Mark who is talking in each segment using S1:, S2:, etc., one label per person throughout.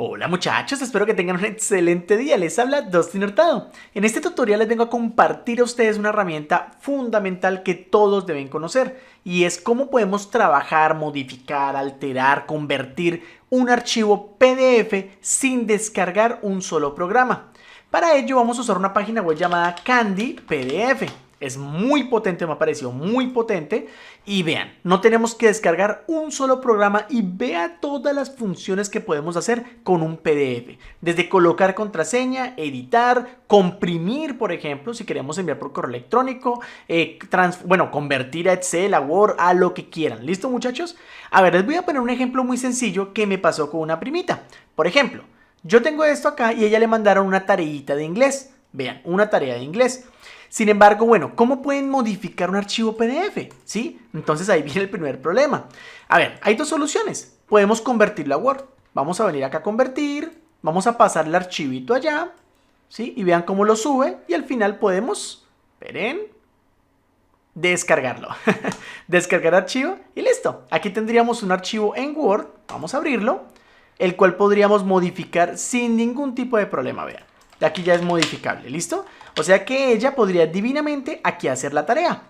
S1: Hola muchachos, espero que tengan un excelente día. Les habla Dustin Hurtado. En este tutorial les vengo a compartir a ustedes una herramienta fundamental que todos deben conocer y es cómo podemos trabajar, modificar, alterar, convertir un archivo PDF sin descargar un solo programa. Para ello vamos a usar una página web llamada Candy PDF. Es muy potente, me ha parecido muy potente. Y vean, no tenemos que descargar un solo programa y vea todas las funciones que podemos hacer con un PDF. Desde colocar contraseña, editar, comprimir, por ejemplo, si queremos enviar por correo electrónico, convertir a Excel, a Word, a lo que quieran. ¿Listo, muchachos? A ver, les voy a poner un ejemplo muy sencillo que me pasó con una primita. Por ejemplo, yo tengo esto acá y a ella le mandaron una tareita de inglés. Vean, una tarea de inglés. Sin embargo, bueno, ¿cómo pueden modificar un archivo PDF? ¿Sí? Entonces ahí viene el primer problema. A ver, hay dos soluciones. Podemos convertirlo a Word. Vamos a venir acá a convertir. Vamos a pasar el archivito allá. ¿Sí? Y vean cómo lo sube. Y al final podemos, esperen, descargarlo. Descargar archivo y listo. Aquí tendríamos un archivo en Word. Vamos a abrirlo. El cual podríamos modificar sin ningún tipo de problema, vean. Aquí ya es modificable, ¿listo? O sea que ella podría divinamente aquí hacer la tarea.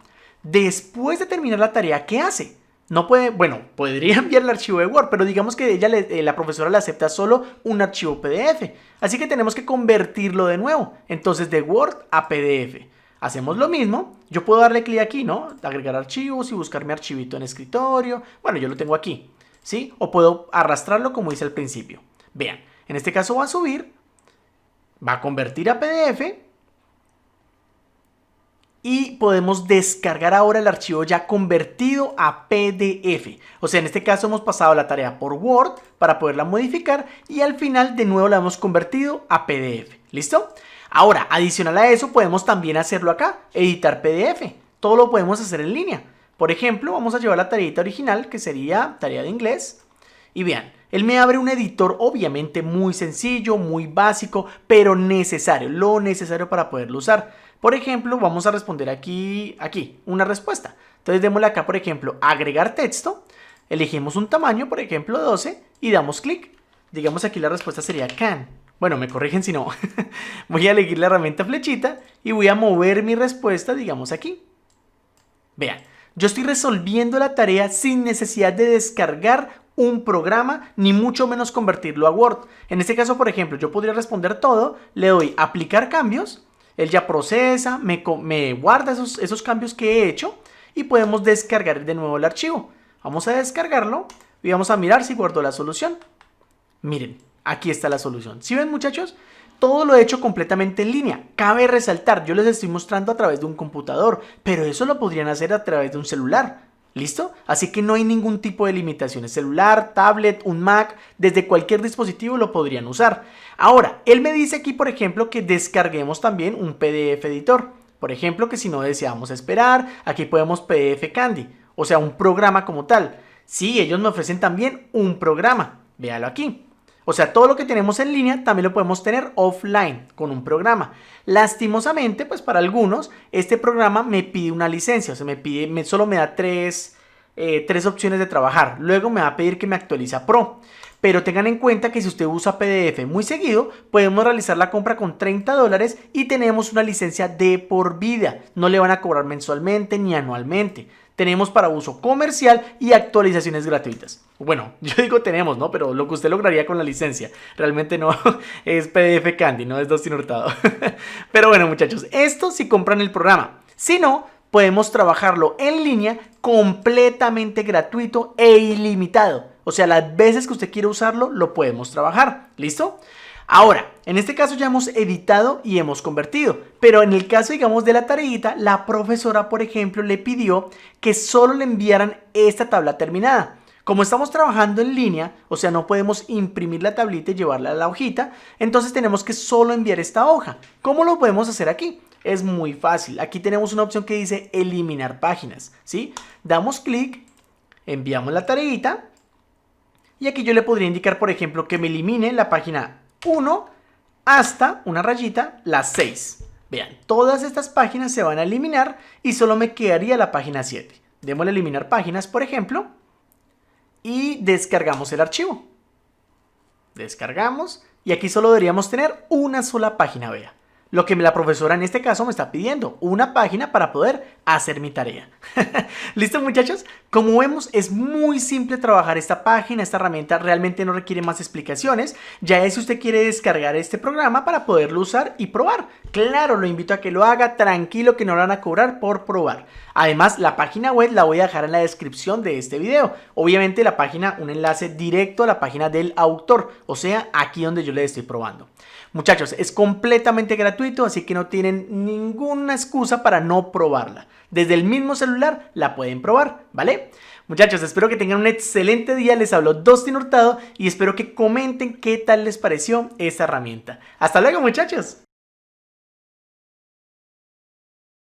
S1: Después de terminar la tarea, ¿qué hace? No puede, bueno, podría enviar el archivo de Word, pero digamos que la profesora le acepta solo un archivo PDF. Así que tenemos que convertirlo de nuevo. Entonces de Word a PDF. Hacemos lo mismo. Yo puedo darle clic aquí, ¿no? Agregar archivos y buscar mi archivito en escritorio. Bueno, yo lo tengo aquí, ¿sí? O puedo arrastrarlo como hice al principio. Vean, en este caso va a subir. Va a convertir a PDF y podemos descargar ahora el archivo ya convertido a PDF. O sea, en este caso hemos pasado la tarea por Word para poderla modificar y al final de nuevo la hemos convertido a PDF. ¿Listo? Ahora, adicional a eso, podemos también hacerlo acá, editar PDF. Todo lo podemos hacer en línea. Por ejemplo, vamos a llevar la tareita original, que sería tarea de inglés. Y vean, él me abre un editor obviamente muy sencillo, muy básico, pero necesario, lo necesario para poderlo usar. Por ejemplo, vamos a responder aquí, una respuesta. Entonces démosle acá, por ejemplo, agregar texto, elegimos un tamaño, por ejemplo 12, y damos clic. Digamos aquí la respuesta sería can. Bueno, me corrigen si no. Voy a elegir la herramienta flechita y voy a mover mi respuesta, digamos aquí. Vean, yo estoy resolviendo la tarea sin necesidad de descargar un programa, ni mucho menos convertirlo a Word. En este caso, por ejemplo, yo podría responder todo, le doy aplicar cambios, él ya procesa, me guarda esos cambios que he hecho y podemos descargar de nuevo el archivo. Vamos a descargarlo y vamos a mirar si guardó la solución. Miren, aquí está la solución. ¿Sí ven, muchachos? Todo lo he hecho completamente en línea. Cabe resaltar, yo les estoy mostrando a través de un computador, pero eso lo podrían hacer a través de un celular. ¿Listo? Así que no hay ningún tipo de limitaciones. Celular, tablet, un Mac, desde cualquier dispositivo lo podrían usar. Ahora, él me dice aquí, por ejemplo, que descarguemos también un PDF editor. Por ejemplo, que si no deseamos esperar, aquí podemos PDF Candy, o sea, un programa como tal. Sí, ellos me ofrecen también un programa. Véalo aquí. O sea, todo lo que tenemos en línea también lo podemos tener offline con un programa. Lastimosamente, pues para algunos, este programa me pide una licencia. O sea, solo me da tres opciones de trabajar. Luego me va a pedir que me actualice a Pro. Pero tengan en cuenta que si usted usa PDF muy seguido, podemos realizar la compra con $30 y tenemos una licencia de por vida. No le van a cobrar mensualmente ni anualmente. Tenemos para uso comercial y actualizaciones gratuitas. Bueno, yo digo tenemos, ¿no? Pero lo que usted lograría con la licencia. Realmente no es PDF Candy, no es Dustin Hurtado. Pero bueno, muchachos, esto si compran el programa. Si no, podemos trabajarlo en línea completamente gratuito e ilimitado. O sea, las veces que usted quiera usarlo, lo podemos trabajar. ¿Listo? Ahora, en este caso ya hemos editado y hemos convertido, pero en el caso, digamos, de la tareita, la profesora, por ejemplo, le pidió que solo le enviaran esta tabla terminada. Como estamos trabajando en línea, o sea, no podemos imprimir la tablita y llevarla a la hojita, entonces tenemos que solo enviar esta hoja. ¿Cómo lo podemos hacer aquí? Es muy fácil. Aquí tenemos una opción que dice eliminar páginas, ¿sí? Damos clic, enviamos la tareita y aquí yo le podría indicar, por ejemplo, que me elimine la página 1 hasta una rayita, las 6. Vean, todas estas páginas se van a eliminar y solo me quedaría la página 7. Démosle eliminar páginas, por ejemplo, y descargamos el archivo. Descargamos y aquí solo deberíamos tener una sola página, vea. Lo que la profesora en este caso me está pidiendo, una página para poder hacer mi tarea. ¿Listo, muchachos? Como vemos, es muy simple trabajar esta página, esta herramienta realmente no requiere más explicaciones. Ya es si usted quiere descargar este programa para poderlo usar y probar. Claro, lo invito a que lo haga, tranquilo que no lo van a cobrar por probar. Además, la página web la voy a dejar en la descripción de este video. Obviamente la página, un enlace directo a la página del autor, o sea, aquí donde yo le estoy probando. Muchachos, es completamente gratuito, así que no tienen ninguna excusa para no probarla. Desde el mismo celular la pueden probar, ¿vale? Muchachos, espero que tengan un excelente día. Les habló Dustin Hurtado y espero que comenten qué tal les pareció esta herramienta. Hasta luego, muchachos.